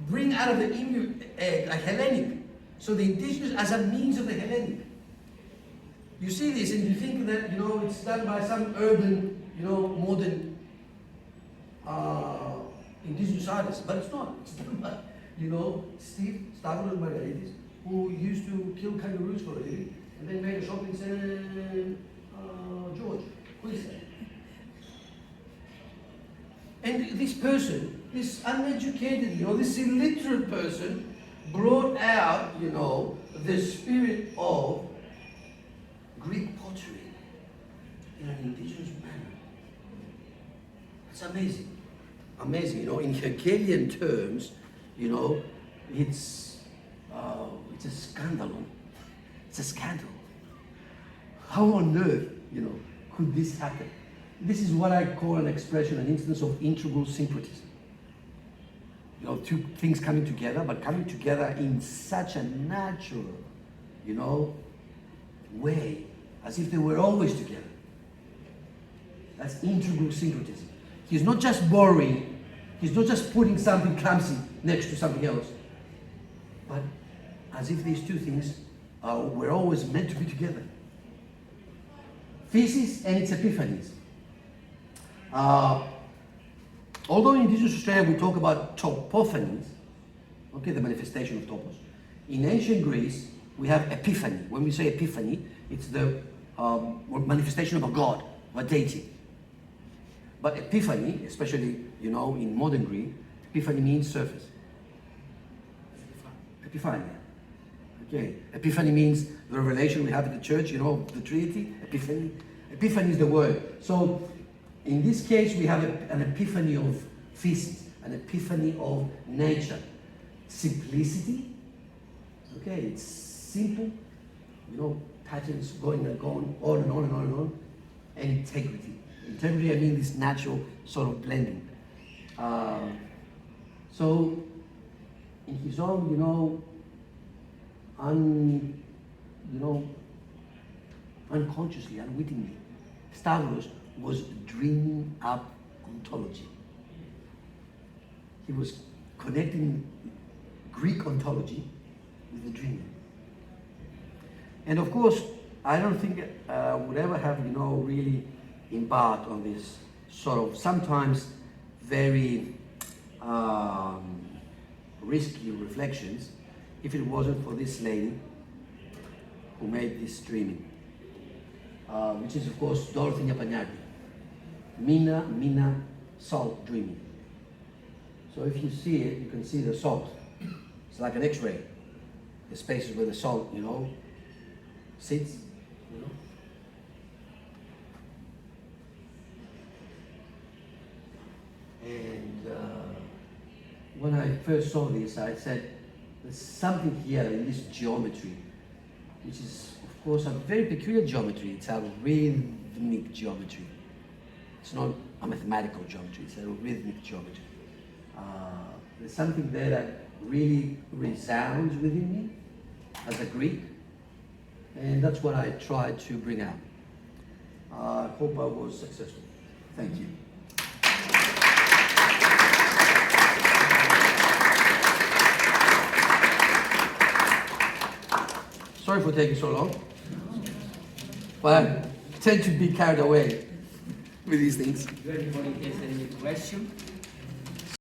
bringing out of the emu egg a Hellenic. So the indigenous as a means of the Hellenic. You see this and you think that, it's done by some urban, modern indigenous artist, but it's not. It's done by, Stavros Margaritis, who used to kill kangaroos for a living, and then made a shop in St. George, Queensland. And this person, this uneducated, this illiterate person, brought out, the spirit of Greek pottery in an indigenous manner. It's amazing. Amazing, in Hegelian terms, it's a scandalon. It's a scandal. How on earth, could this happen? This is what I call an expression, an instance of integral syncretism. Two things coming together, but coming together in such a natural, way, as if they were always together. That's integral syncretism. He's not just borrowing, he's not just putting something clumsy next to something else, but as if these two things were always meant to be together. Thesis and its epiphanies. Although in Indigenous Australia we talk about topophanies, okay, the manifestation of topos. In ancient Greece, we have epiphany. When we say epiphany, it's the manifestation of a god, of a deity. But epiphany, especially, you know, in modern Greek, epiphany means surface. Epiphany. Okay. Epiphany means the revelation we have in the church, you know, the Trinity, epiphany. Epiphany is the word. So, in this case, we have an epiphany of physics, an epiphany of nature. Simplicity, okay, it's simple, you know, patterns going and going on and on and on and on, and integrity. Integrity, I mean this natural sort of blending. So, in his own, you know, unconsciously, unwittingly, Stavros was dreaming up ontology. He was connecting Greek ontology with the dream. And of course, I don't think would ever have, you know, really embarked on this sort of sometimes very risky reflections if it wasn't for this lady who made this dreaming, which is of course Dorothy Nyapanyardi. Mina salt dreaming. So if you see it, you can see the salt. It's like an X-ray. The spaces where the salt, you know, sits, you know. And when I first saw this, I said, there's something here in this geometry, which is, of course, a very peculiar geometry. It's a rhythmic geometry. It's not a mathematical geometry, it's a rhythmic geometry. There's something there that really resounds within me as a Greek, and that's what I tried to bring out. I hope I was successful. Thank you. Sorry for taking so long, but I tend to be carried away with these things. Do anybody has any question?